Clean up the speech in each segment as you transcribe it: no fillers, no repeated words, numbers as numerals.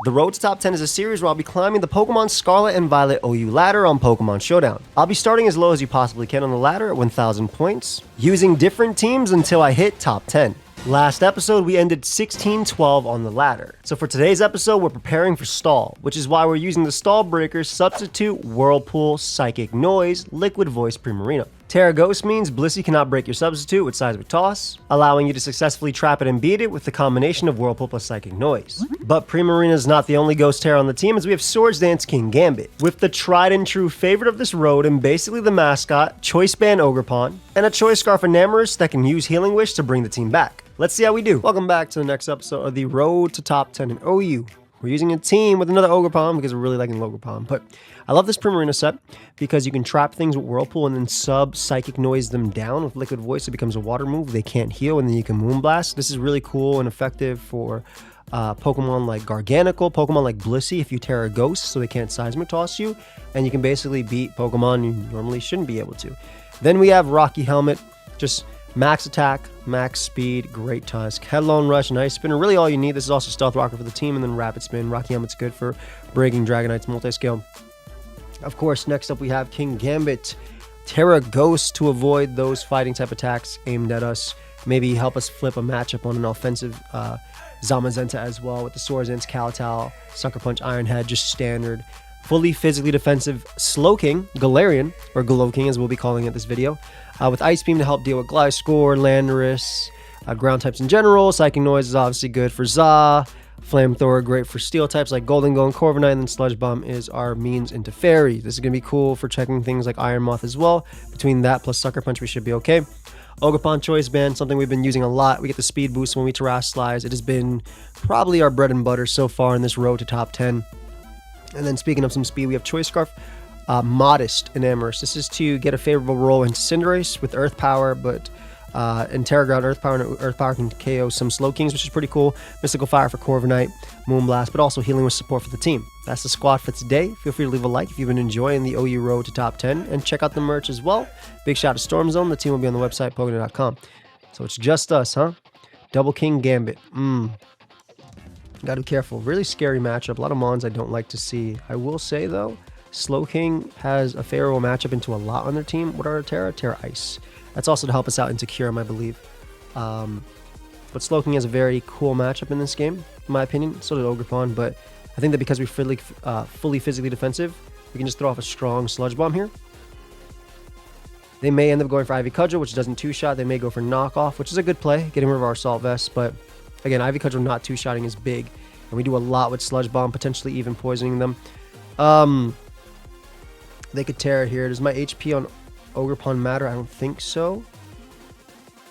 The Road to Top 10 is a series where I'll be climbing the Pokemon Scarlet and Violet OU ladder on Pokemon Showdown. I'll be starting as low as you possibly can on the ladder at 1,000 points, using different teams until I hit top 10. Last episode, we ended 16-12 on the ladder. So for today's episode, we're preparing for Stall, which is why we're using the Stall Breaker Substitute Whirlpool Psychic Noise Liquid Voice Primarina. Terra Ghost means Blissey cannot break your substitute with Seismic Toss, allowing you to successfully trap it and beat it with the combination of Whirlpool plus Psychic Noise. But Primarina is not the only Ghost Terra on the team, as we have Swords Dance Kingambit, with the tried and true favorite of this road and basically the mascot, Choice Band Ogerpon, and a Choice Scarf Enamorus that can use Healing Wish to bring the team back. Let's see how we do. Welcome back to the next episode of the Road to Top 10 in OU. We're using a team with another Ogerpon because we're really liking Ogerpon, but I love this Primarina set because you can trap things with Whirlpool and then Psychic Noise them down with Liquid Voice. It becomes a water move. They can't heal, and then you can Moonblast. This is really cool and effective for Pokemon like Garganacl, Pokemon like Blissey if you Terra Ghost, so they can't Seismic Toss you, and you can basically beat Pokemon you normally shouldn't be able to. Then we have Rocky Helmet, just max attack, max speed, great tusk, headlong rush, nice spinner, really all you need. This is also stealth rocker for the team, and then rapid spin. Rocky Helmet's good for breaking Dragonite's multi-scale. Of course, next up we have Kingambit, Terra Ghost to avoid those fighting type attacks aimed at us. Maybe help us flip a matchup on an offensive Zamazenta as well with the Swords Dance, Kowtow, Sucker Punch, Iron Head, just standard. Fully physically defensive Slowking, Galarian, or Galowking as we'll be calling it this video, with Ice Beam to help deal with Gliscor, Landorus, ground types in general. Psychic Noise is obviously good for Za. Flamethrower, great for steel types like Golden Go and Corviknight, and then Sludge Bomb is our means into Fairy. This is going to be cool for checking things like Iron Moth as well. Between that plus Sucker Punch, we should be okay. Ogerpon Choice Band, something we've been using a lot. We get the speed boost when we Terrasilize. It has been probably our bread and butter so far in this road to top 10. And then speaking of some speed, we have Choice Scarf, Modest Enamorus. This is to get a favorable roll in Cinderace with Earth Power, but in Terra Ground, Earth Power, and Earth Power can KO some Slowkings, which is pretty cool. Mystical Fire for Corviknight, Moonblast, but also Healing with support for the team. That's the squad for today. Feel free to leave a like if you've been enjoying the OU Road to Top 10, and check out the merch as well. Big shout out to Storm Zone. The team will be on the website, pokeaimMD.com. So it's just us, huh? Double Kingambit. Gotta be careful. Really scary matchup. A lot of mons I don't like to see. I will say, though, Slowking has a favorable matchup into a lot on their team. What are Terra? Terra Ice. That's also to help us out into Kyurem, I believe. But Slowking has a very cool matchup in this game, in my opinion. So did Ogerpon, but I think that because we're fully physically defensive, we can just throw off a strong Sludge Bomb here. They may end up going for Ivy Cudgel, which doesn't two-shot. They may go for Knockoff, which is a good play, getting rid of our Assault Vest. But again, Ivy Cudgel not two-shotting is big, and we do a lot with Sludge Bomb, potentially even poisoning them. They could Terra here. Does my HP on Ogerpon matter? I don't think so.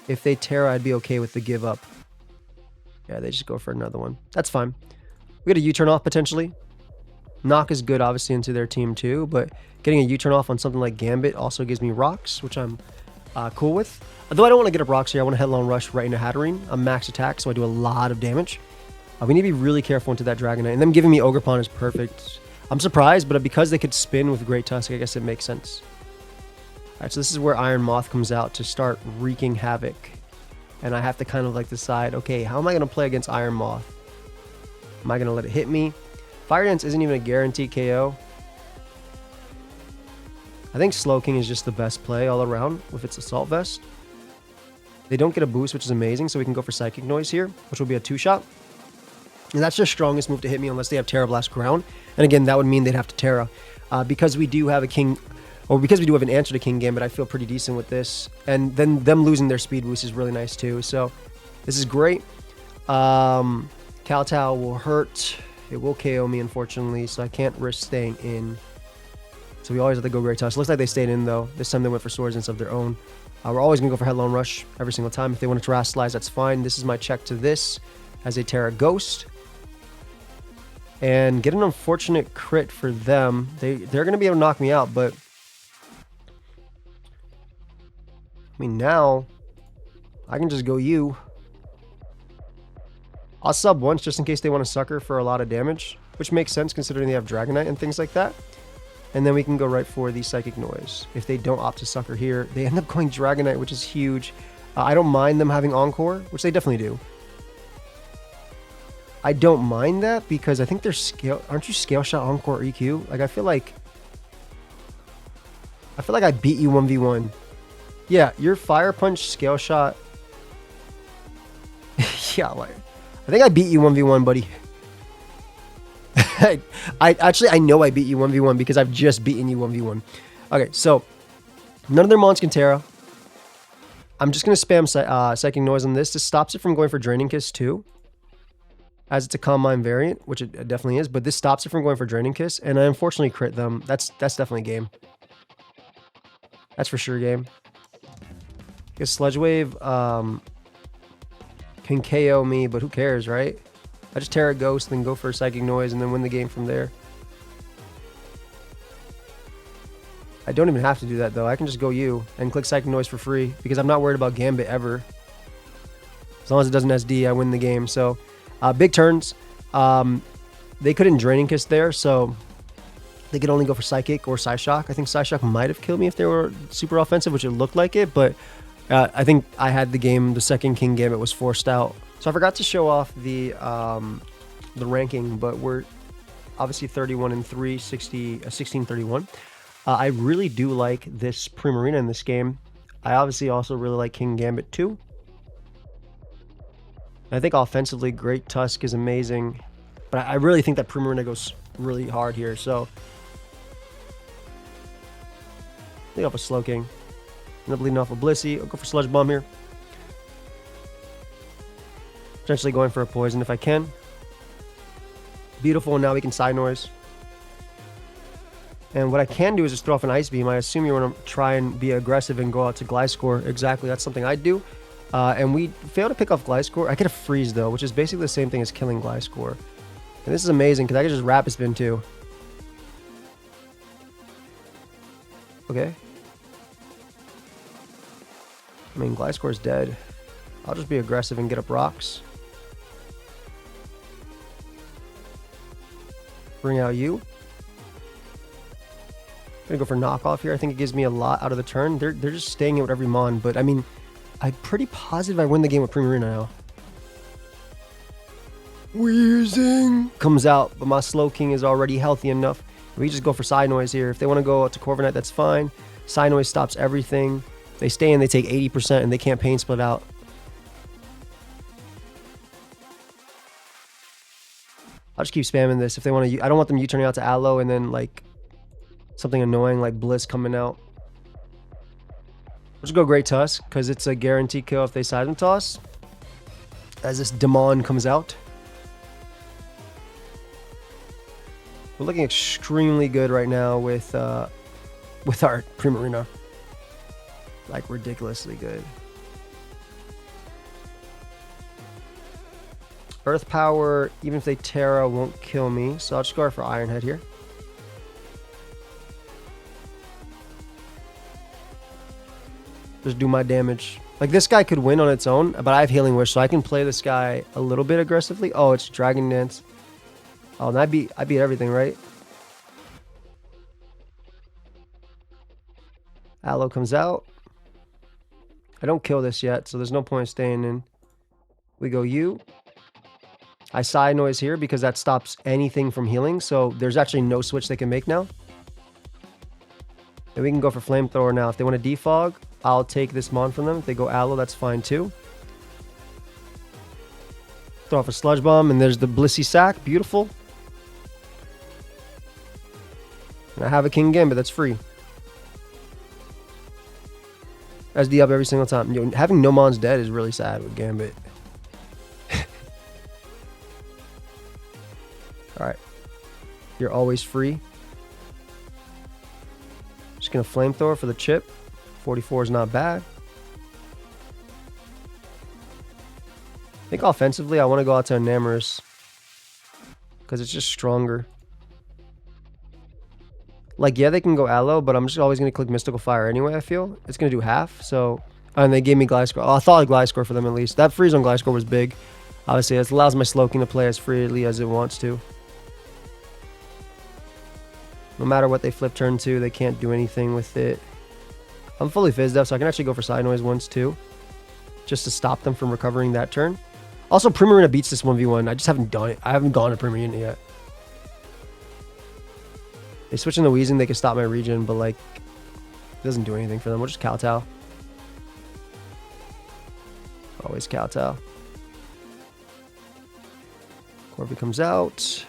If they Terra, I'd be okay with the give up. Yeah, they just go for another one. That's fine. We get a U-turn off potentially. Knock is good, obviously, into their team too, but getting a U-turn off on something like Gambit also gives me rocks, which I'm cool with. Although I don't want to get up rocks here, I want to headlong rush right into Hatterene. I'm max attack, so I do a lot of damage. We need to be really careful into that Dragonite, and them giving me Ogerpon is perfect. I'm surprised, but because they could spin with Great Tusk, I guess it makes sense. Alright, so this is where Iron Moth comes out to start wreaking havoc. And I have to kind of like decide, okay, how am I going to play against Iron Moth? Am I going to let it hit me? Fire Dance isn't even a guaranteed KO. I think Slowking is just the best play all around with its Assault Vest. They don't get a boost, which is amazing, so we can go for Psychic Noise here, which will be a two-shot. And that's their strongest move to hit me unless they have Terra Blast Ground. And again, that would mean they'd have to Terra. Because we do have because we do have an answer to Kingambit, I feel pretty decent with this. And then them losing their speed boost is really nice too. So this is great. Kowtow will hurt. It will KO me, unfortunately, so I can't risk staying in. So we always have to go Great Tusk. Looks like they stayed in, though. This time they went for Swords Dance of their own. We're always going to go for Headlong Rush every single time. If they want to Terrasilize, that's fine. This is my check to this as a Terra Ghost. And get an unfortunate crit for them. They're going to be able to knock me out, but I mean, now I can just go you. I'll sub once just in case they want to sucker for a lot of damage, which makes sense considering they have Dragonite and things like that. And then we can go right for the Psychic Noise. If they don't opt to sucker here, they end up going Dragonite, which is huge. I don't mind them having Encore, which they definitely do. I don't mind that because I think they're scale. Aren't you Scale Shot, Encore, EQ? Like I feel like I beat you 1v1. Yeah, your Fire Punch, Scale Shot. Yeah, like I think I beat you 1v1, buddy. I know I beat you 1v1 because I've just beaten you 1v1. Okay, so none of their mons can Terra. I'm just gonna spam Psychic Noise on this. This stops it from going for Draining Kiss too, as it's a Calm Mind variant, which it definitely is. But this stops it from going for Draining Kiss, and I unfortunately crit them. That's definitely game. That's for sure game. Because Sludge Wave can KO me, but who cares, right? I just Terra Ghost, then go for a Psychic Noise, and then win the game from there. I don't even have to do that, though. I can just go U and click Psychic Noise for free, because I'm not worried about Gambit ever. As long as it doesn't SD, I win the game. So, big turns. They couldn't Draining Kiss there, so they could only go for Psychic or Psyshock. I think Psyshock might have killed me if they were super offensive, which it looked like it, but I think I had the game. The second King Gambit was forced out. So I forgot to show off the ranking, but we're obviously 31-3, 16-31. I really do like this Primarina in this game. I obviously also really like King Gambit too. I think offensively, Great Tusk is amazing, but I really think that Primarina goes really hard here. So lead off a Slowking. End up leading off a Blissey. I'll go for Sludge Bomb here. Potentially going for a Poison if I can. Beautiful, and now we can Side Noise. And what I can do is just throw off an Ice Beam. I assume you want to try and be aggressive and go out to Gliscor. Exactly, that's something I'd do. And we fail to pick off Gliscor. I get a Freeze though, which is basically the same thing as killing Gliscor. And this is amazing because I can just Rapid Spin too. Okay. I mean, Gliscor's dead. I'll just be aggressive and get up rocks. Bring out you. Gonna go for knockoff here. I think it gives me a lot out of the turn. They're just staying in with every mon, but I mean, I'm pretty positive I win the game with Primarina now. Wheezing comes out, but my Slowking is already healthy enough. We just go for Side Noise here. If they want to go to Corviknight, that's fine. Side Noise stops everything. They stay in, they take 80%, and they can't Pain Split out. I'll just keep spamming this. If they want to, I don't want them U-turning out to Aloe and then like something annoying like Bliss coming out. Let's go Great Tusk because it's a guaranteed kill if they Silent Toss. As this Demon comes out. We're looking extremely good right now with our Primarina. Like ridiculously good. Earth Power, even if they Terra, won't kill me. So I'll just go for Iron Head here. Just do my damage. Like this guy could win on its own, but I have Healing Wish, so I can play this guy a little bit aggressively. Oh, it's Dragon Dance. Oh, and I beat everything, right? Aloe comes out. I don't kill this yet, so there's no point in staying in. We go U. I Side Noise here because that stops anything from healing, so there's actually no switch they can make now. And we can go for Flamethrower now. If they want to defog, I'll take this Mon from them. If they go Aloe, that's fine too. Throw off a Sludge Bomb, and there's the Blissey Sack. Beautiful. And I have a King Gambit that's free. SD up every single time. Yo, having no Mons dead is really sad with Gambit. Alright. You're always free. Just gonna Flamethrower for the chip. 44 is not bad. I think offensively I want to go out to Enamorous because it's just stronger. Like, yeah, they can go Aloe, but I'm just always going to click Mystical Fire anyway, I feel. It's going to do half, so... And they gave me Gliscor. Oh, I thought Gliscor for them at least. That freeze on Gliscor was big. Obviously, it allows my Slowking to play as freely as it wants to. No matter what they flip turn to, they can't do anything with it. I'm fully fizzed up, so I can actually go for Side Noise once too. Just to stop them from recovering that turn. Also, Primarina beats this 1v1. I just haven't done it. I haven't gone to Primarina yet. They switch in the Weezing, they can stop my region, but like, it doesn't do anything for them. We'll just kowtow. Always kowtow. Corby comes out.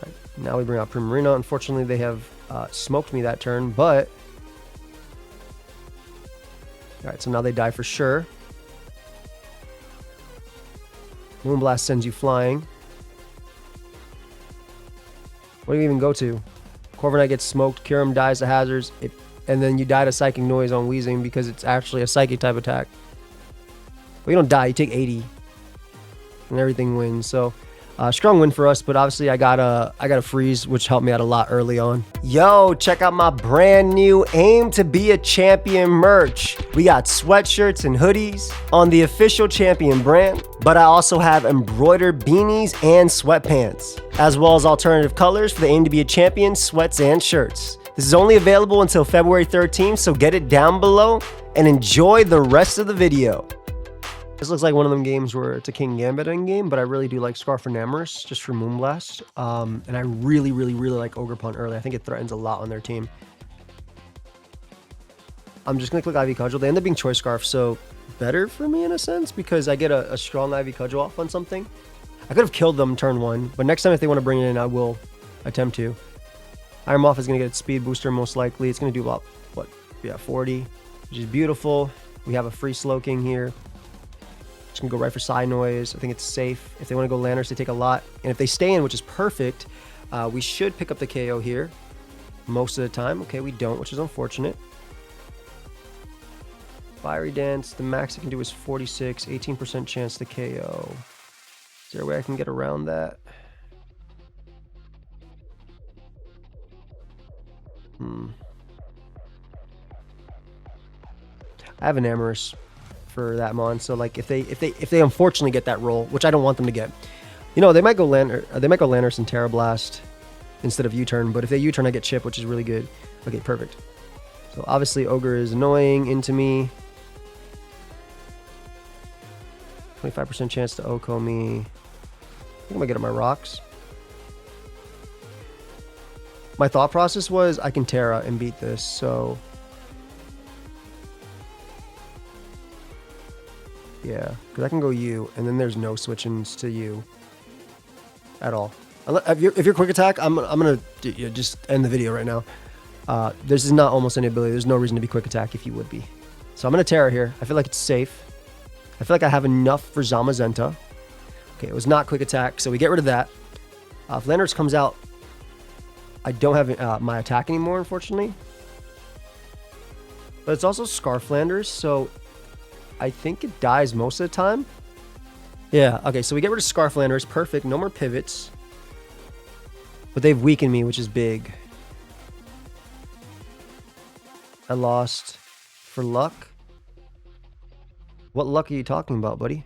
Right, now we bring out Primarina. Unfortunately, they have smoked me that turn, but... Alright, so now they die for sure. Moonblast sends you flying. What do you even go to? Corviknight gets smoked, Kyurem dies to hazards, and then you die to Psychic Noise on Weezing because it's actually a Psychic type attack. But you don't die, you take 80. And everything wins, so... strong win for us, but obviously I got a freeze, which helped me out a lot early on. Yo, check out my brand new Aim to Be a Champion merch. We got sweatshirts and hoodies on the official Champion brand, but I also have embroidered beanies and sweatpants, as well as alternative colors for the Aim to Be a Champion sweats and shirts. This is only available until February 13th, so get it down below and enjoy the rest of the video. This looks like one of them games where it's a King Gambit end game, but I really do like Scarf and Amorous just for Moonblast. And I really like Ogerpon early. I think it threatens a lot on their team. I'm just going to click Ivy Cudgel. They end up being Choice Scarf, so better for me in a sense because I get a strong Ivy Cudgel off on something. I could have killed them turn 1, but next time if they want to bring it in, I will attempt to. Iron Moth is going to get its speed booster most likely. It's going to do about, what, yeah, 40, which is beautiful. We have a free Slowking here. Just gonna go right for Psy Noise. I think it's safe. If they want to go Landers, they take a lot. And if they stay in, which is perfect, we should pick up the KO here most of the time. Okay, we don't, which is unfortunate. Fiery Dance, the max it can do is 46, 18% chance to KO. Is there a way I can get around that? I have an Amorous for that mon, so like if they unfortunately get that roll, which I don't want them to get, you know, they might go Landers and Terra Blast instead of U-turn, but if they U-turn I get chip, which is really good. Okay, perfect. So obviously Ogre is annoying into me. 25% chance to Oko me. I think I'm gonna get up my rocks. My thought process was I can Terra and beat this, so yeah, because I can go U, and then there's no switch-ins to U at all. If you're quick attack, I'm gonna just end the video right now. This is not almost any ability. There's no reason to be quick attack if you would be. So I'm gonna Terra here. I feel like it's safe. I feel like I have enough for Zamazenta. Okay, it was not quick attack, so we get rid of that. If Landers comes out, I don't have my attack anymore, unfortunately. But it's also Scarf Landers, so I think it dies most of the time. Yeah, okay, so we get rid of Scarf Landers. Perfect, no more pivots. But they've weakened me, which is big. I lost for luck. What luck are you talking about, buddy?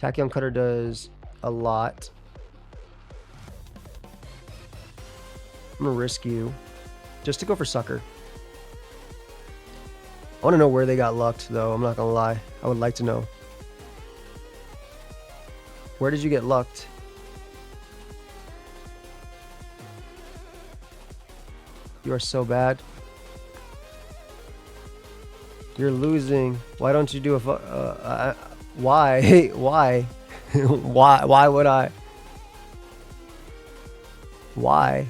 Tachyon Cutter does a lot. I'm gonna risk you just to go for Sucker. I want to know where they got lucked, though. I'm not gonna lie. I would like to know. Where did you get lucked? You are so bad. You're losing. Why don't you do a why? Why? Why would I? Why?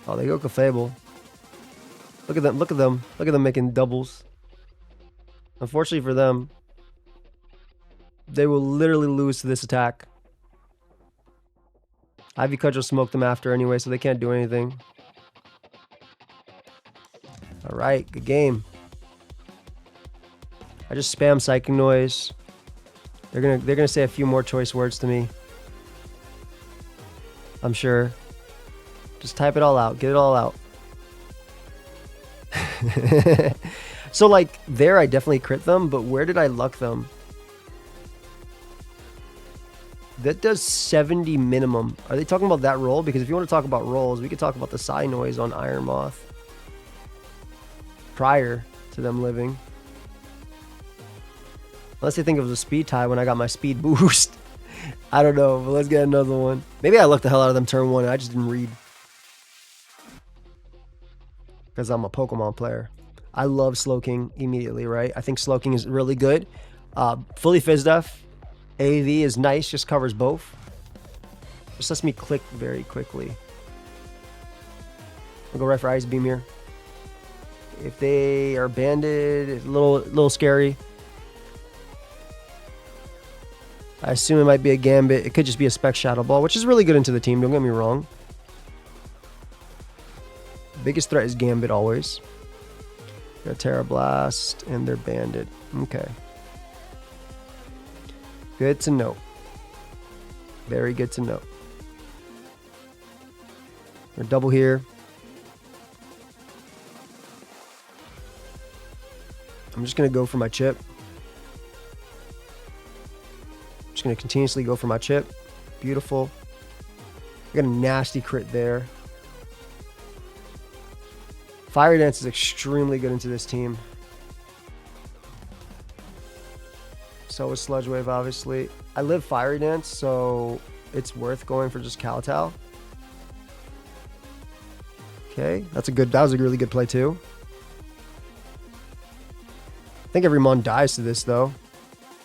Oh, they go Clefable. Look at them. Look at them. Look at them making doubles. Unfortunately for them, they will literally lose to this attack. Ivy Cudgel smoked them after anyway, so they can't do anything. All right, good game. I just spam Psychic Noise. They're gonna say a few more choice words to me. I'm sure. Just type it all out. Get it all out. So like there I definitely crit them, but where did I luck them? That does 70 minimum. Are they talking about that roll? Because if you want to talk about rolls, we could talk about the Psy Noise on Iron Moth. prior to them living. Unless they think it was a speed tie when I got my speed boost. I don't know, but let's get another one. Maybe I looked the hell out of them turn 1 and I just didn't read. Because I'm a Pokemon player. I love Slowking immediately, right? I think Slowking is really good. Fully Fizdef. AV is nice, just covers both. Just lets me click very quickly. I'll go right for Ice Beam here. If they are banded, it's a little scary. I assume it might be a Gambit. It could just be a Spec Shadow Ball, which is really good into the team, don't get me wrong. Biggest threat is Gambit always. Got Terra Blast, and they're banded. Okay. Good to know. Very good to know. We're double here. I'm just going to go for my chip. Just going to continuously go for my chip. Beautiful. I got a nasty crit there. Fire Dance is extremely good into this team. So is Sludge Wave, obviously. I live Fire Dance, so it's worth going for just Kowtow. Okay, that was a really good play too. I think every mon dies to this though,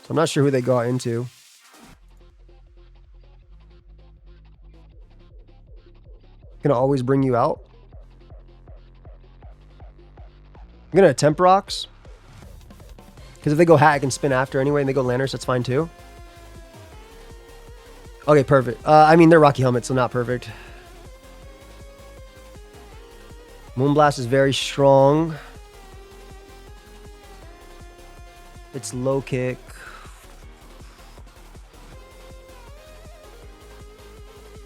so I'm not sure who they got into. Gonna always bring you out. I'm gonna attempt rocks. Because if they go hat, I can spin after anyway, and they go Landers, that's fine too. Okay, perfect. I mean, they're Rocky Helmet, so not perfect. Moonblast is very strong. It's low kick.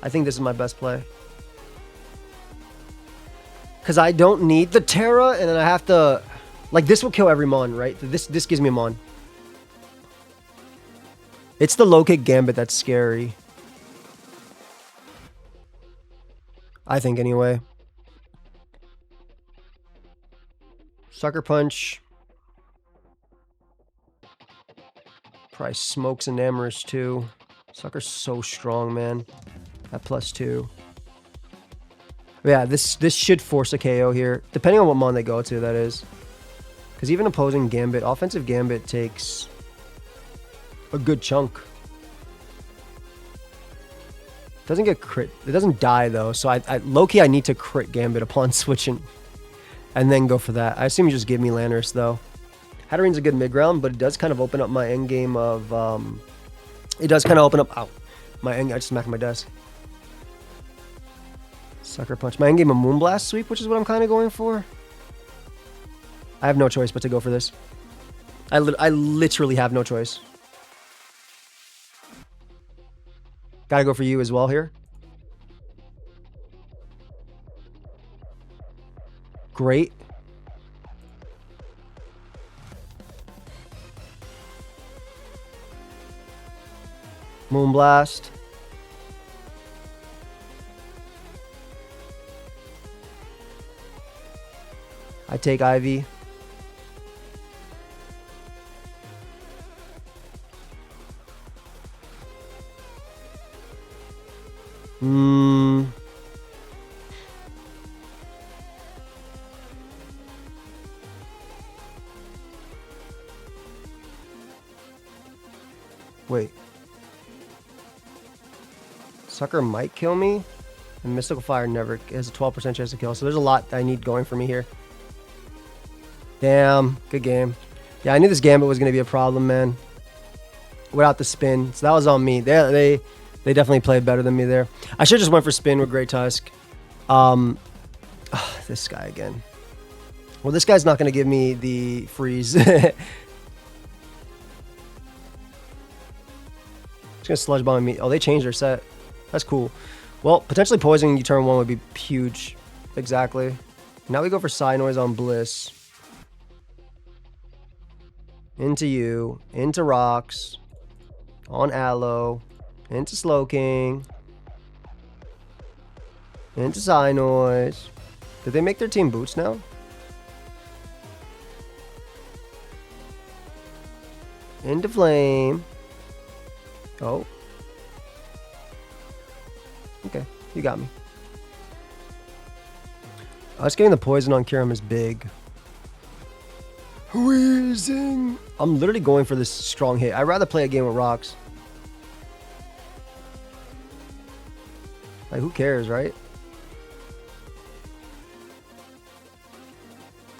I think this is my best play. Because I don't need the Terra, and then I have to... Like, this will kill every Mon, right? This gives me a Mon. It's the low kick Gambit that's scary. I think, anyway. Sucker Punch. Probably smokes an Amorous, too. Sucker's so strong, man. At +2. Yeah, this should force a KO here. Depending on what Mon they go to, that is. Because even opposing Gambit, offensive Gambit takes a good chunk. Doesn't get crit. It doesn't die, though. So low-key, I need to crit Gambit upon switching. And then go for that. I assume you just give me Landorus, though. Hattering's a good mid-ground, but it does kind of open up my endgame of... it does kind of open up... Ow. My end... I just smacked my desk. Sucker Punch. My endgame of Moonblast Sweep, which is what I'm kind of going for. I have no choice but to go for this. I literally have no choice. Gotta go for you as well here. Great. Moonblast. I take Ivy. Wait. Sucker might kill me. And Mystical Fire never has a 12% chance to kill. So there's a lot I need going for me here. Damn. Good game. Yeah, I knew this Gambit was going to be a problem, man. Without the spin. So that was on me. They definitely played better than me there. I should have just went for spin with Great Tusk. This guy again. Well, this guy's not going to give me the freeze. Just going to Sludge Bomb me. Oh, they changed their set. That's cool. Well, potentially poisoning you turn 1 would be huge. Exactly. Now we go for Psy Noise on Bliss. Into you. Into Rocks. On Aloe. Into Slowking. Into Psy Noise. Did they make their team boots now? Into flame. Oh. Okay, you got me. Us getting the poison on Kyurem is big. Wheezing. I'm literally going for this strong hit. I'd rather play a game with rocks. Like, who cares, right?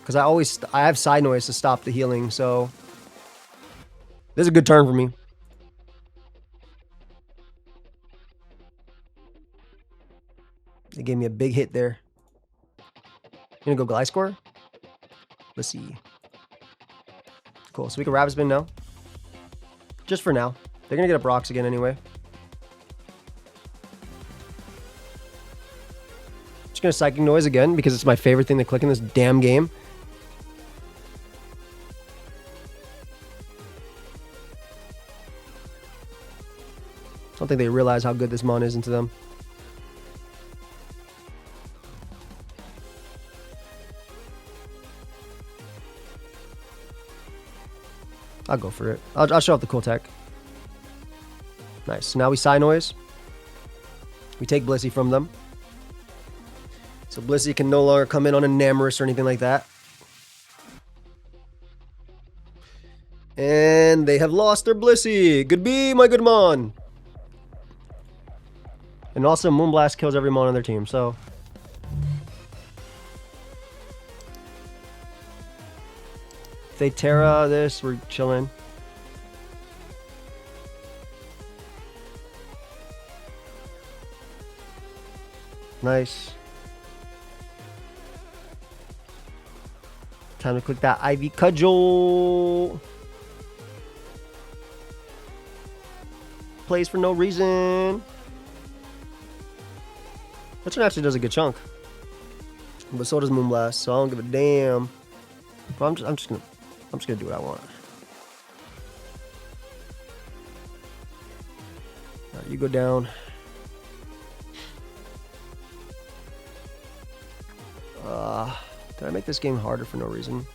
Because I have side noise to stop the healing, so this is a good turn for me. They gave me a big hit there. You gonna go Gliscor? Let's see. Cool, so we can Rapid Spin now. Just for now. They're gonna get up rocks again anyway. Just gonna Psychic Noise again because it's my favorite thing to click in this damn game. I don't think they realize how good this mon is into them. I'll go for it. I'll show off the cool tech. Nice. So now we Psy Noise. We take Blissey from them. So Blissey can no longer come in on Enamorous or anything like that. And they have lost their Blissey. Goodbye, my good mon. And also Moonblast kills every mon on their team, so... If they Terra this, we're chilling. Nice. Time to click that Ivy Cudgel. Plays for no reason. That one actually does a good chunk. But so does Moonblast, so I don't give a damn. But I'm just gonna do what I want. Alright, you go down. Did I make this game harder for no reason?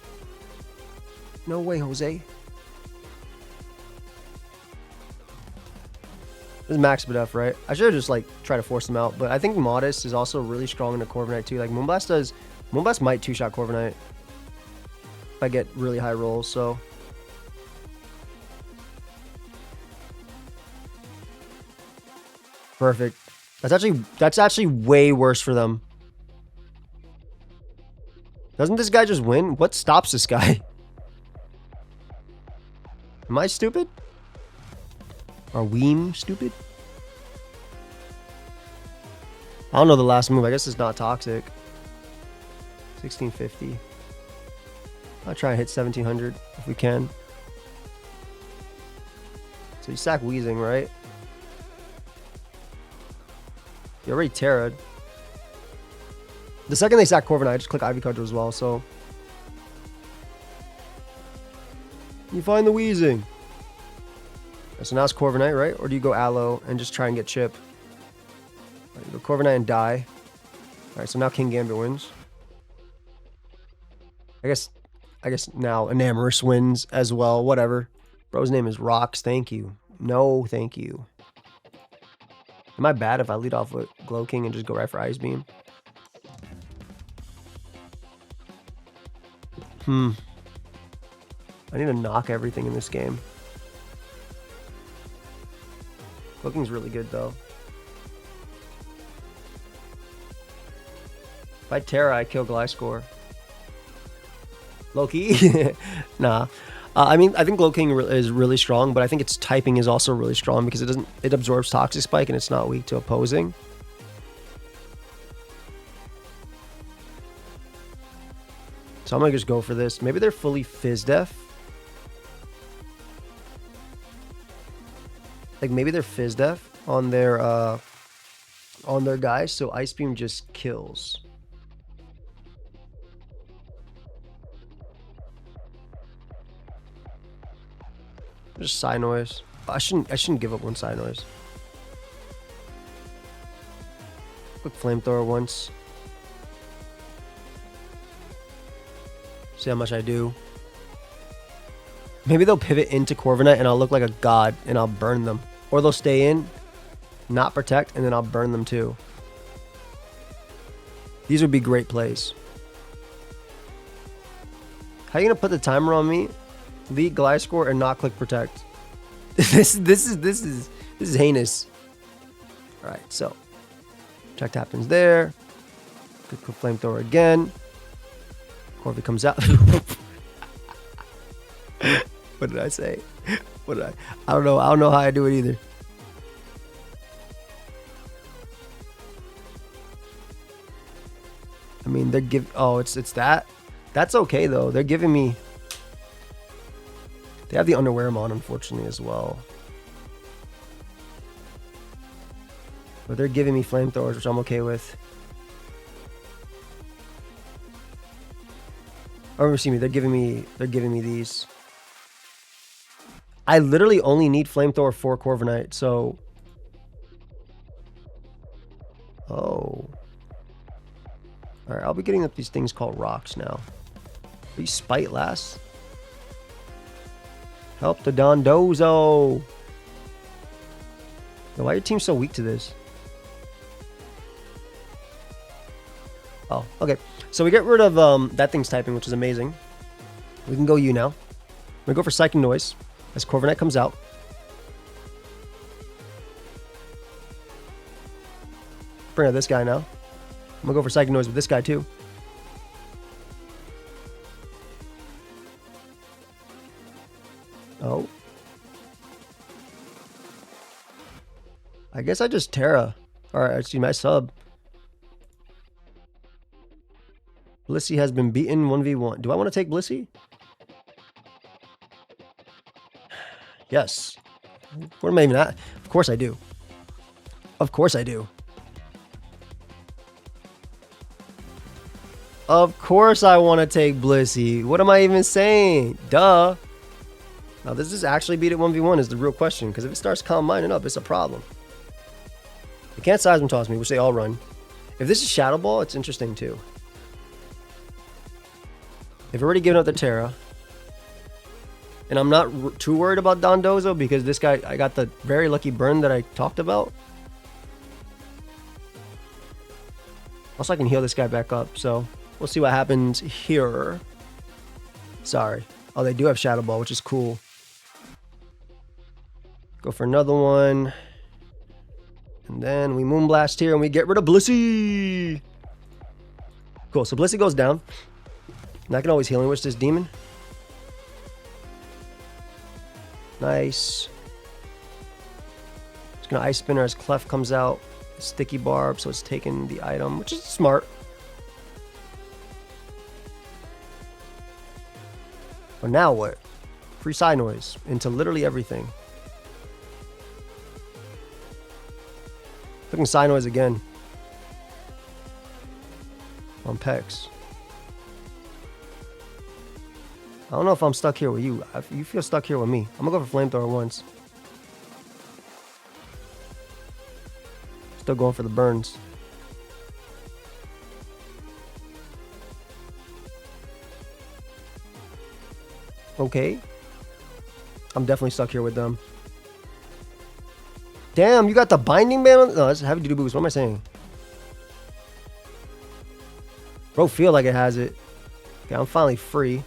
No way, Jose. This is max Bidef, right? I should have just like try to force them out, but I think Modest is also really strong in the Corviknight too. Like Moonblast might two-shot Corviknight if I get really high rolls, so. Perfect. That's actually way worse for them. Doesn't this guy just win? What stops this guy? Am I stupid? Are Weem stupid? I don't know the last move. I guess it's not toxic. 1650. I'll try and hit 1700 if we can. So you sack Wheezing, right? You already Terra'd. The second they sack Corviknight, I just click Ivy Cudgel as well, so. You find the Wheezing. So now it's Corviknight, right? Or do you go Aloe and just try and get Chip? Right, you go Corviknight and die. Alright, so now King Gambit wins. I guess now Enamorous wins as well. Whatever. Bro's name is Rocks. Thank you. No, thank you. Am I bad if I lead off with Glow King and just go right for Ice Beam? I need to knock everything in this game. Glow King's really good though. If I Terra, I kill Gliscor. Loki? Nah. I mean, I think Glow King is really strong, but I think its typing is also really strong because it absorbs Toxic Spike and it's not weak to opposing. So I'm gonna just go for this. Maybe they're fully Fizz Def. Like maybe they're Fizz Def on their guys, so Ice Beam just kills. Just Psy Noise. I shouldn't give up one Psy Noise. Quick Flamethrower once. See how much I do. Maybe they'll pivot into Corviknight and I'll look like a god and I'll burn them. Or they'll stay in, not protect, and then I'll burn them too. These would be great plays. How are you gonna put the timer on me? Lead Gliscor and not click protect. This is heinous. All right, so protect happens there. Click flamethrower again. Corviknight comes out. What did I say? What did I don't know. I don't know how I do it either. I mean, they're oh, it's that. That's okay though. They're giving me. They have the underwear on, unfortunately, as well. But they're giving me flamethrowers, which I'm okay with. Oh, see me. They're giving me these. I literally only need flamethrower for Corviknight, so. Oh. All right, I'll be getting up these things called rocks now. These spite last. Help the Dondozo. Why are your team so weak to this? Oh, okay. So we get rid of that thing's typing, which is amazing. We can go U now. I'm gonna go for Psychic Noise as Corviknight comes out. Bring out this guy now. I'm gonna go for Psychic Noise with this guy too. Oh. I guess I just Terra. Alright, I see my sub. Blissey has been beaten 1v1. Do I want to take Blissey? Yes. What am I even at? Of course I do. Of course I do. Of course I want to take Blissey. What am I even saying? Duh. Now, does this actually beat it 1v1 is the real question, because if it starts calm minding up, it's a problem. They can't Seism Toss me, which they all run. If this is Shadow Ball, it's interesting too. They've already given up the Terra. And I'm not too worried about Dondozo because this guy, I got the very lucky burn that I talked about. Also, I can heal this guy back up, so we'll see what happens here. Sorry. Oh, they do have Shadow Ball, which is cool. Go for another one. And then we Moonblast here and we get rid of Blissey. Cool, so Blissey goes down. And I can always Healing Wish this demon. Nice. Just gonna Ice Spinner as Clef comes out. Sticky Barb, so it's taking the item, which is smart. But now what? Free Side Noise into literally everything. Looking Side Noise again. On Pex. I don't know if I'm stuck here with you. You feel stuck here with me. I'm gonna go for Flamethrower once. Still going for the burns. Okay. I'm definitely stuck here with them. Damn, you got the binding ban on? No, that's heavy duty boost. What am I saying? Bro, feel like it has it. Okay, I'm finally free.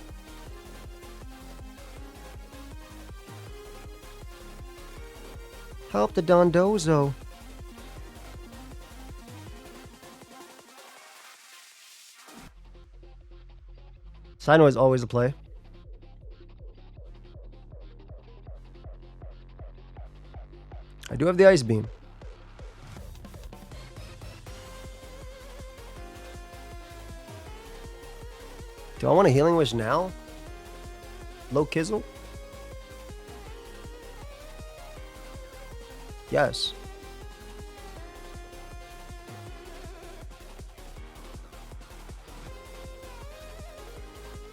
Help the Dondozo. Sino is always a play. I do have the Ice Beam. Do I want a Healing Wish now? Low Kizzle? Yes.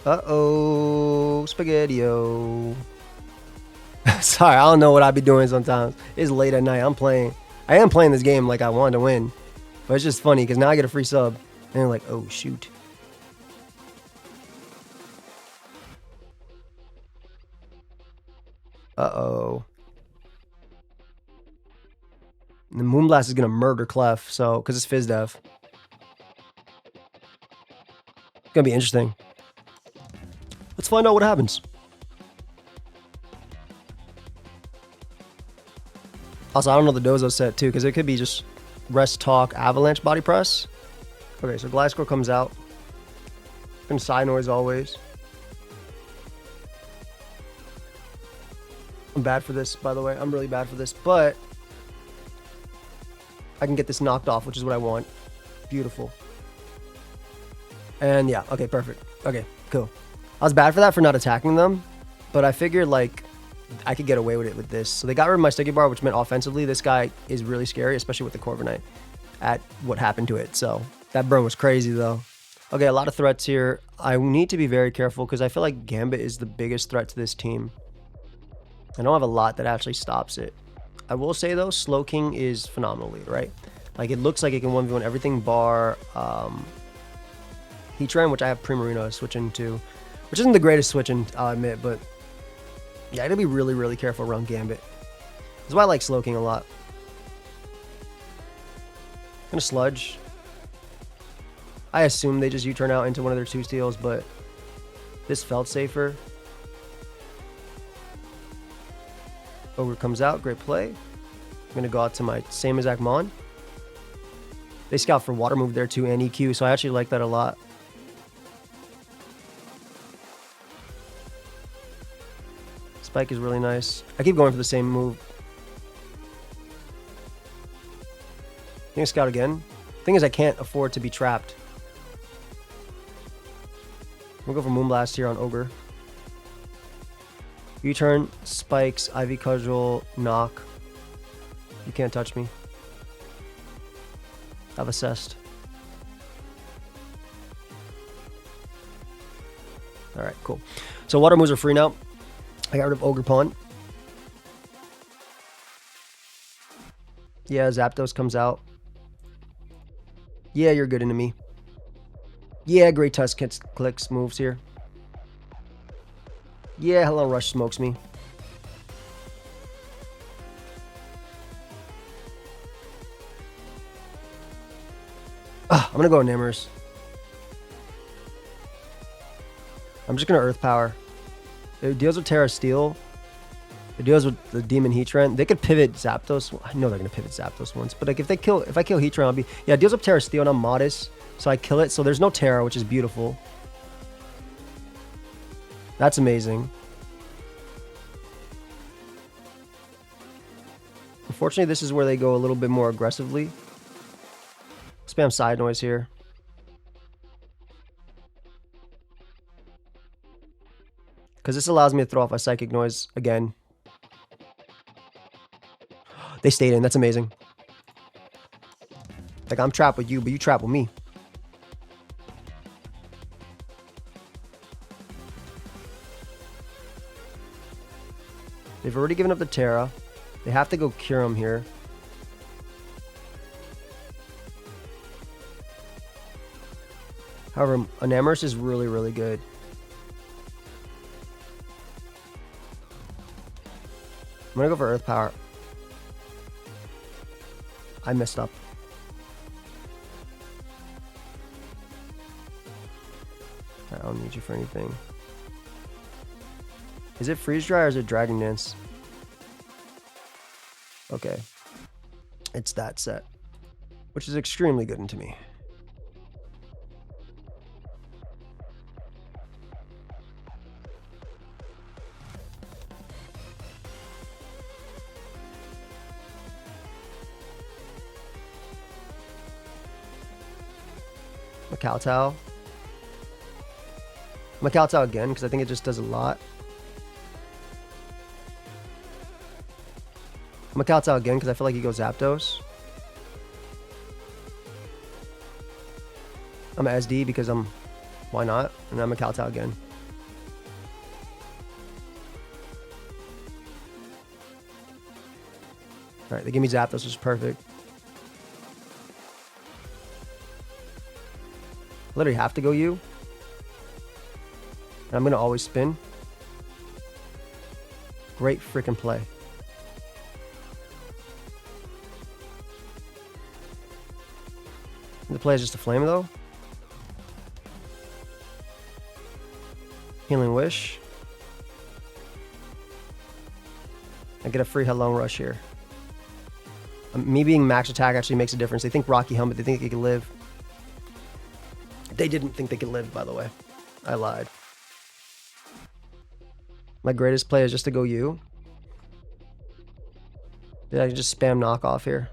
Uh-oh. Spaghetti-o. Sorry, I don't know what I be doing sometimes. It's late at night. I am playing this game like I wanted to win. But it's just funny because now I get a free sub. And they're like, oh, shoot. Uh-oh. And the Moonblast is going to murder Clef, so, because it's Fizz Def. It's going to be interesting. Let's find out what happens. Also, I don't know the Dozo set, too, because it could be just Rest Talk, Avalanche, Body Press. Okay, so Gliscor comes out. And Side Noise always. I'm bad for this, by the way. I'm really bad for this, but I can get this knocked off, which is what I want. Beautiful. And yeah, okay, perfect. Okay, cool. I was bad for that for not attacking them, but I figured like I could get away with it with this. So they got rid of my Sticky Bar, which meant offensively this guy is really scary, especially with the Corviknight at what happened to it. So that burn was crazy though. Okay, a lot of threats here. I need to be very careful because I feel like Gambit is the biggest threat to this team. I don't have a lot that actually stops it. I will say though, Slowking is phenomenally, right? Like it looks like it can 1v1 everything bar Heatran, which I have Primarina switching to, which isn't the greatest switching, I'll admit, but yeah, I gotta be really, really careful around Gambit. That's why I like Slowking a lot. Gonna Sludge. I assume they just U-turn out into one of their 2 steals, but this felt safer. Ogre comes out, great play. I'm gonna go out to my same exact Mon. They scout for Water Move there too and EQ, so I actually like that a lot. Spike is really nice. I keep going for the same move. I'm gonna scout again. Thing is, I can't afford to be trapped. We'll go for Moonblast here on Ogre. U-turn, spikes, Ivy Cudgel, knock. You can't touch me. I've assessed. Alright, cool. So water moves are free now. I got rid of Ogre Pawn. Yeah, Zapdos comes out. Yeah, you're good into me. Yeah, Great Tusk hits clicks moves here. Yeah, Hello Rush smokes me. I'm gonna go Nimmers. I'm just gonna Earth Power. It deals with Terra Steel. It deals with the Demon Heatran. They could pivot Zapdos. I know they're gonna pivot Zapdos once, but like if I kill Heatran, I'll be it deals with Terra Steel and I'm modest, so I kill it. So there's no Terra, which is beautiful. That's amazing. Unfortunately, this is where they go a little bit more aggressively. Spam Side Noise here. Because this allows me to throw off a Psychic Noise again. They stayed in. That's amazing. Like, I'm trapped with you, but you trapped with me. They've already given up the Terra. They have to go cure him here. However, Enamorus is really, really good. I'm gonna go for Earth Power. I messed up. I don't need you for anything. Is it Freeze Dry or is it Dragon Dance? Okay. It's that set. Which is extremely good into me. Kowtow. I'm gonna Kowtow again because I think it just does a lot. I'm gonna Kowtow again because I feel like he goes Zapdos. I'm gonna SD because why not? And I'm gonna Kowtow again. Alright, they give me Zapdos, which is perfect. Literally have to go you. And I'm gonna always spin. Great freaking play. The play is just a flame though. Healing Wish. I get a free Headlong Rush here. Me being max attack actually makes a difference. They think Rocky Helmet, they think they could live. They didn't think they could live, by the way. I lied. My greatest play is just to go U. Yeah, I can just spam knockoff here.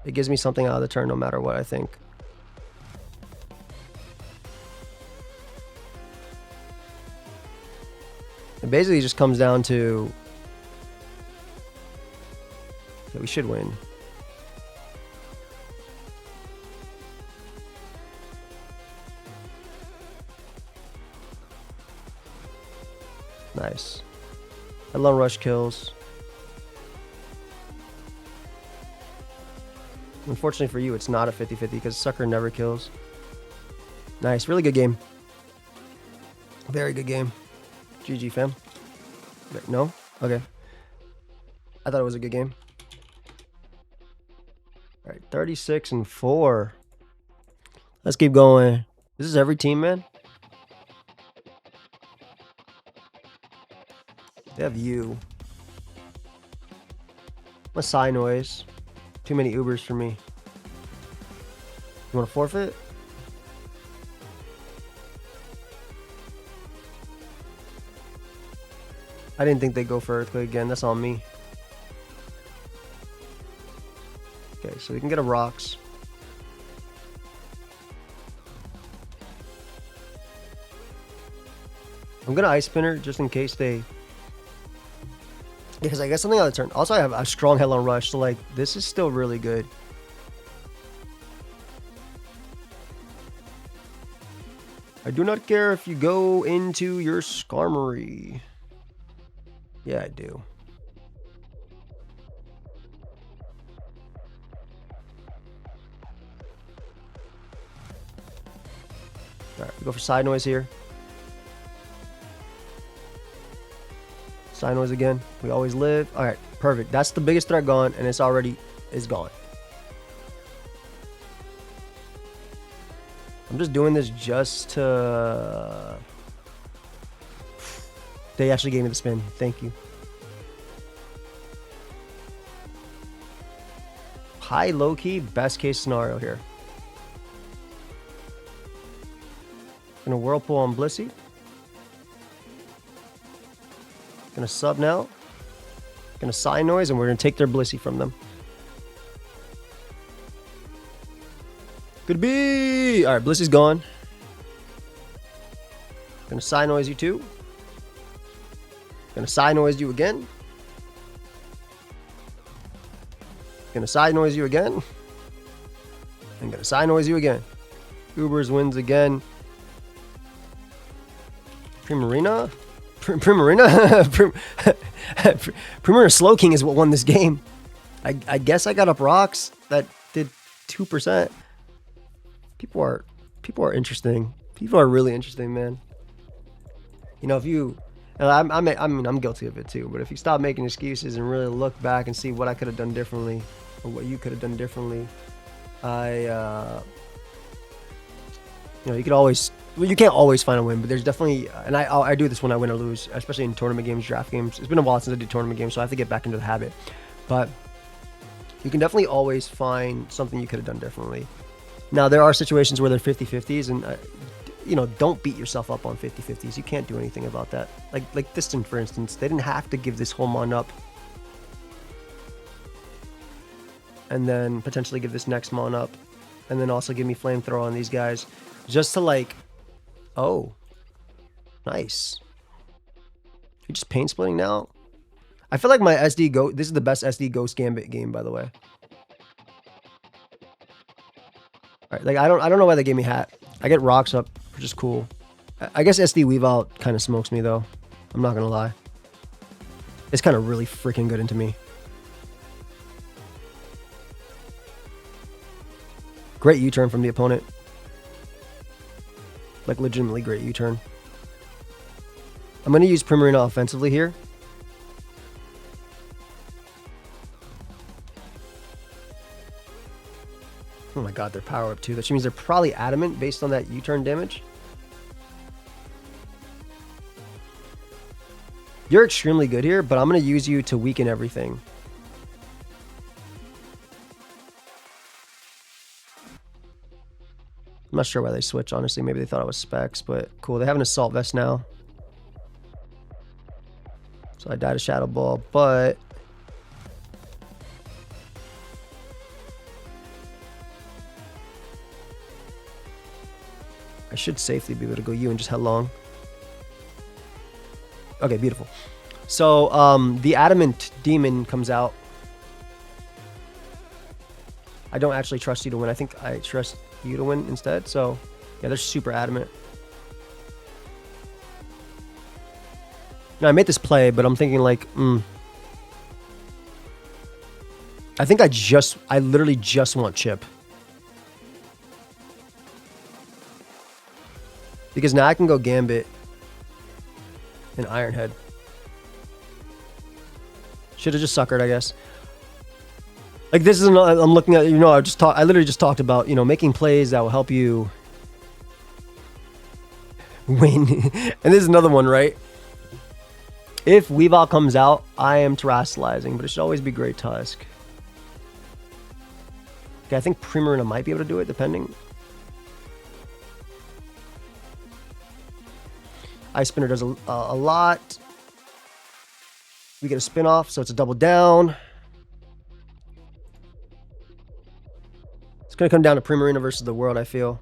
It gives me something out of the turn no matter what, I think. It basically just comes down to... Yeah, we should win. Nice. Headlong Rush kills. Unfortunately for you, it's not a 50-50 because Sucker never kills. Nice. Really good game. Very good game. GG, fam. No? Okay. I thought it was a good game. All right, 36-4. Let's keep going. This is every team, man. They have you. A sigh noise. Too many Ubers for me. You want to forfeit? I didn't think they'd go for Earthquake again. That's on me. Okay, so we can get a Rocks. I'm going to Ice Spinner just in case they... Because I get something on the turn. Also, I have a strong Headlong Rush, so like, this is still really good. I do not care if you go into your Skarmory. Yeah, I do. Alright, we go for Side Noise here. Side Noise again. We always live. Alright, perfect. That's the biggest threat gone, and it's already is gone. I'm just doing this just to... They actually gave me the spin. Thank you. High, low key, best case scenario here. Gonna Whirlpool on Blissey. Gonna sub now. Gonna Sign Noise, and we're gonna take their Blissey from them. Could be. All right, Blissey's gone. Gonna Sign Noise you too. Gonna Sign Noise you again. Gonna Sign Noise you again. And gonna Sign Noise you again. Ubers wins again. Primarina? Primarina? Primarina Slowking is what won this game. I guess I got up Rocks that did 2%. People are interesting. People are really interesting, man. You know, if you... I mean, I'm guilty of it too, but if you stop making excuses and really look back and see what I could have done differently, or what you could have done differently, you know, you could always... Well, you can't always find a win, but there's definitely, and I do this when I win or lose, especially in tournament games, draft games. It's been a while since I did tournament games, so I have to get back into the habit. But you can definitely always find something you could have done differently. Now, there are situations where they're 50-50s, and you know, don't beat yourself up on 50-50s. You can't do anything about that. Like this one, for instance, they didn't have to give this whole mon up, and then potentially give this next mon up, and then also give me Flamethrower on these guys, just to like. Oh, nice. You're just pain splitting now? I feel like my SD Ghost, this is the best SD Ghost Gambit game, by the way. Alright, like I don't know why they gave me Hat. I get Rocks up, which is cool. I guess SD Weave Out kind of smokes me though. I'm not gonna lie. It's kind of really freaking good into me. Great U-turn from the opponent. Like, legitimately great U-turn. I'm going to use Primarina offensively here. Oh my god, they're power up too. That means they're probably adamant based on that U-turn damage. You're extremely good here, but I'm going to use you to weaken everything. I'm not sure why they switched, honestly. Maybe they thought it was specs, but cool. They have an assault vest now. So I died a Shadow Ball, but I should safely be able to go you and just headlong. Okay, beautiful. So the Adamant Demon comes out. I don't actually trust you to win. I think I trust you to win instead. So yeah, they're super adamant. Now I made this play, but I'm thinking like, I think I literally just want chip. Because now I can go Gambit and Ironhead. Should have just suckered, I guess. Like this is another, I'm looking at, I literally just talked about, making plays that will help you win. And this is another one, right? If Weavile comes out, I am terrestrializing, but it should always be Great Tusk. Okay, I think Primarina might be able to do it, depending. Ice Spinner does a lot. We get a spin off, so it's a double down. It's going to come down to Primarina versus the world, I feel.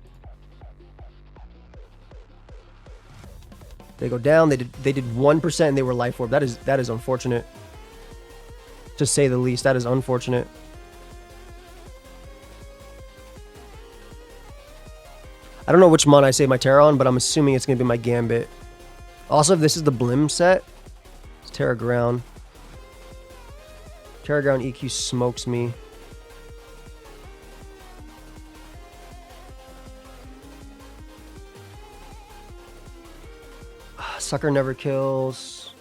They go down. They did 1% and they were Life Orb. That is unfortunate. To say the least, that is unfortunate. I don't know which mon I save my Terra on, but I'm assuming it's going to be my Gambit. Also, if this is the Blim set, it's Terra Ground. Terra Ground EQ smokes me. Sucker never kills.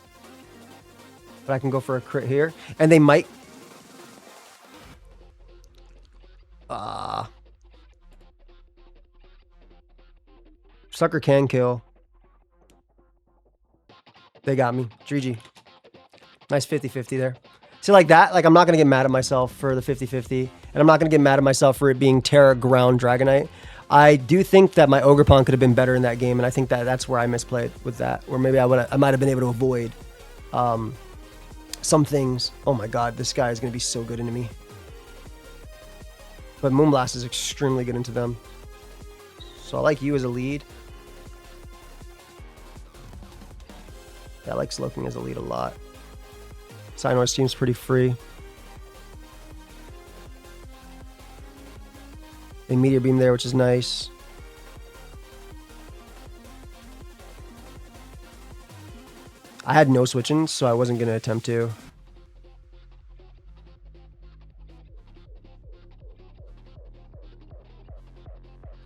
But I can go for a crit here. And they might... Sucker can kill. They got me. GG. Nice 50-50 there. See, like that, like I'm not going to get mad at myself for the 50-50. And I'm not going to get mad at myself for it being Terra Ground Dragonite. I do think that my Ogerpon could have been better in that game, and I think that that's where I misplayed with that. Or maybe I might have been able to avoid some things. Oh my god, this guy is going to be so good into me. But Moonblast is extremely good into them. So I like you as a lead. Yeah, I like Slowking as a lead a lot. Cyanoid seems pretty free. They Meteor Beam there, which is nice. I had no switch-ins, so I wasn't going to attempt to.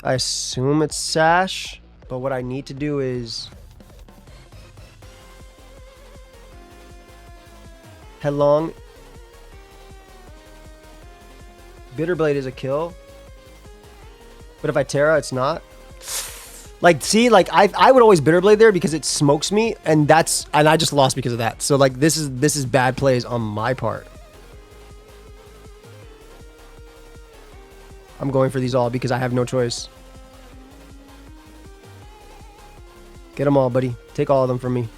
I assume it's Sash, but what I need to do is... Headlong. Bitterblade is a kill. But if I Terra, it's not. Like, see, like I would always Bitterblade there because it smokes me, and I just lost because of that. So like this is bad plays on my part. I'm going for these all because I have no choice. Get them all, buddy. Take all of them from me.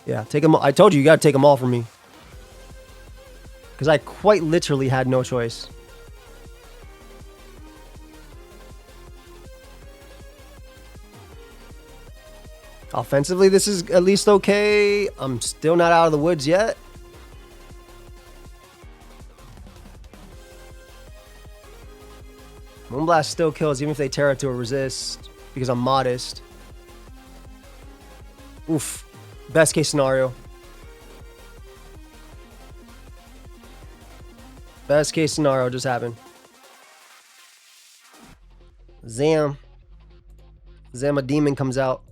Yeah, take them all. I told you, you got to take them all from me. Because I quite literally had no choice. Offensively, this is at least okay. I'm still not out of the woods yet. Moonblast still kills even if they Terra to a resist. Because I'm modest. Oof. Best case scenario. Best case scenario just happened. Zam. Zama Demon comes out.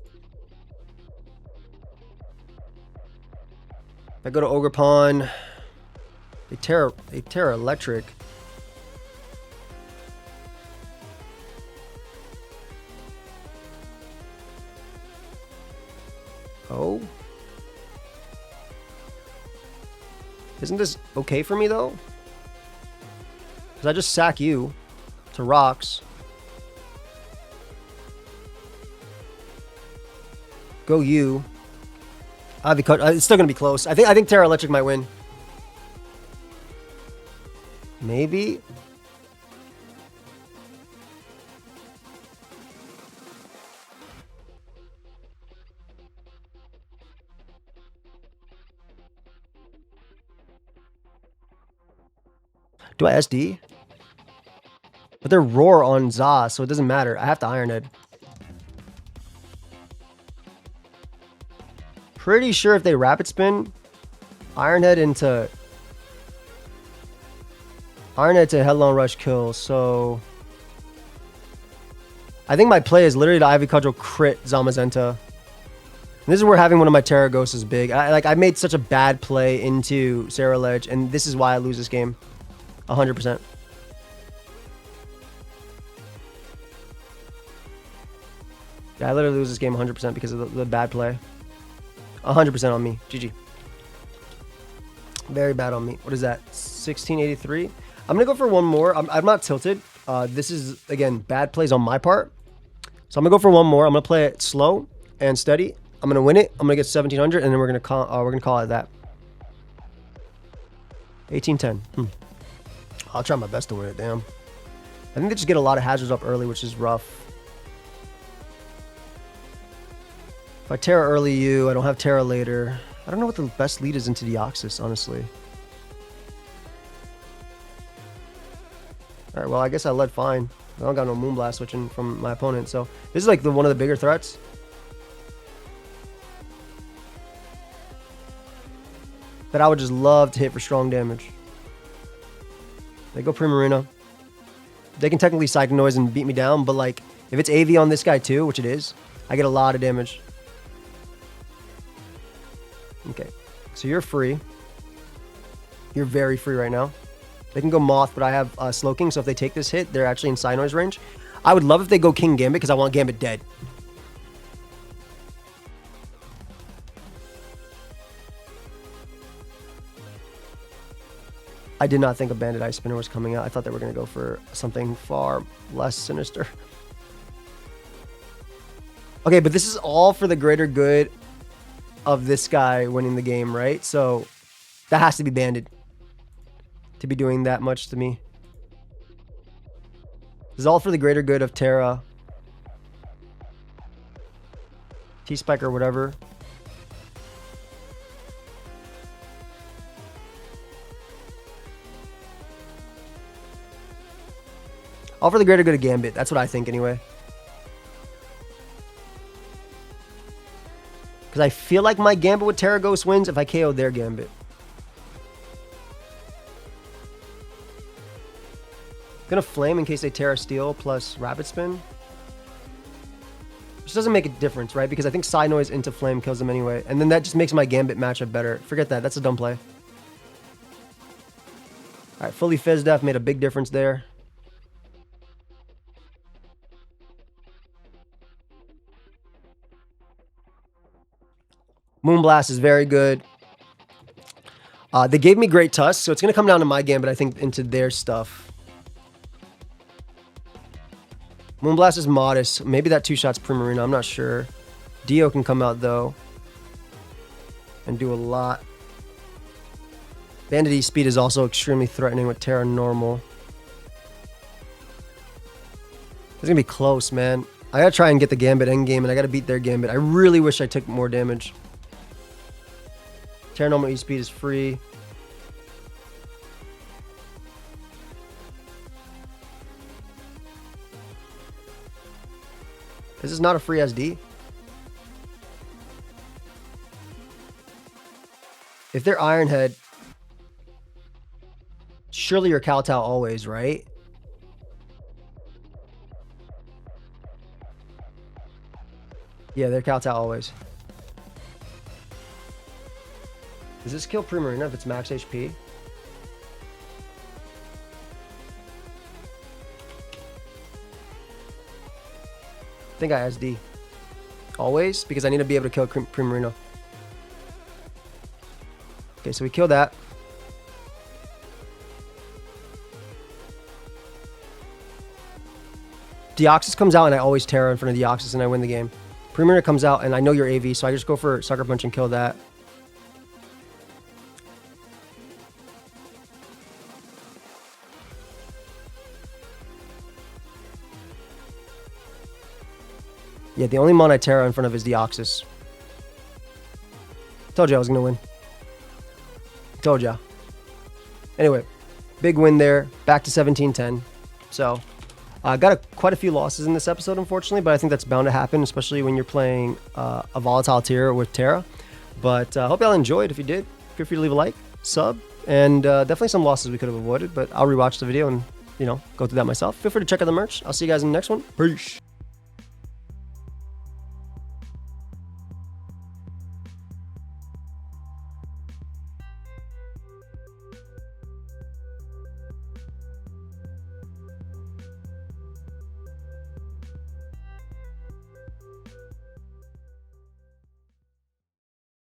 If I go to Ogerpon, They Terra Electric. Oh. Isn't this okay for me though? Because I just sack you to rocks. Go you. It's still gonna be close. I think Terra Electric might win. Maybe. Do I SD? But they're Roar on Za, so it doesn't matter. I have to Iron Head. Pretty sure if they Rapid Spin, Iron Head to Headlong Rush kill, so... I think my play is literally to Ivy Cudgel crit Zamazenta. And this is where having one of my Terra Ghosts is big. I made such a bad play into Sarah Ledge, and this is why I lose this game. 100%. Yeah, I literally lose this game 100% because of the bad play. 100% on me. GG. Very bad on me. What is that? 1683? I'm going to go for one more. I'm not tilted. This is, again, bad plays on my part. So I'm going to go for one more. I'm going to play it slow and steady. I'm going to win it. I'm going to get 1700, and then we're going to call it that. 1810. I'll try my best to win it, damn. I think they just get a lot of hazards up early, which is rough. If I Terra early you, I don't have Terra later. I don't know what the best lead is into Deoxys, honestly. Alright, well, I guess I led fine. I don't got no Moonblast switching from my opponent, so this is like one of the bigger threats. That I would just love to hit for strong damage. They go Primarina. They can technically Psychic Noise and beat me down, but like, if it's AV on this guy too, which it is, I get a lot of damage. Okay, so you're free. You're very free right now. They can go Moth, but I have Slowking, so if they take this hit, they're actually in Psynoise range. I would love if they go King Gambit, because I want Gambit dead. I did not think a Bandit Ice Spinner was coming out. I thought they were going to go for something far less sinister. Okay, but this is all for the greater good of this guy winning the game, right? So that has to be Banded to be doing that much to me. This is all for the greater good of Terra, T-Spike or whatever. All for the greater good of Gambit. That's what I think anyway. Because I feel like my Gambit with Terra Ghost wins if I KO their Gambit. Gonna Flame in case they Terra Steel plus Rapid Spin. Which doesn't make a difference, right? Because I think Psy Noise into Flame kills them anyway. And then that just makes my Gambit matchup better. Forget that. That's a dumb play. Alright, fully Fizz Def made a big difference there. Moonblast is very good. They gave me Great Tusk, so it's going to come down to my Gambit, I think, into their stuff. Moonblast is modest. Maybe that 2-shot's Primarina. I'm not sure. Dio can come out, though, and do a lot. Bandit E-Speed is also extremely threatening with Terra Normal. It's going to be close, man. I got to try and get the Gambit endgame, and I got to beat their Gambit. I really wish I took more damage. Terra Normal E-Speed is free. This is not a free SD. If they're Iron Head, surely you're Kowtow always, right? Yeah, they're Kowtow always. Does this kill Primarina if it's max HP? I think I SD. Always, because I need to be able to kill Primarina. Okay, so we kill that. Deoxys comes out and I always Terra in front of Deoxys and I win the game. Primarina comes out and I know you're AV, so I just go for Sucker Punch and kill that. Yeah, the only mon I Terra in front of is Deoxys. Told you I was going to win. Told ya. Anyway, big win there. Back to 17-10. So, got quite a few losses in this episode, unfortunately, but I think that's bound to happen, especially when you're playing a volatile tier with Terra. But I hope y'all enjoyed. If you did, feel free to leave a like, sub, and definitely some losses we could have avoided, but I'll rewatch the video and, you know, go through that myself. Feel free to check out the merch. I'll see you guys in the next one. Peace.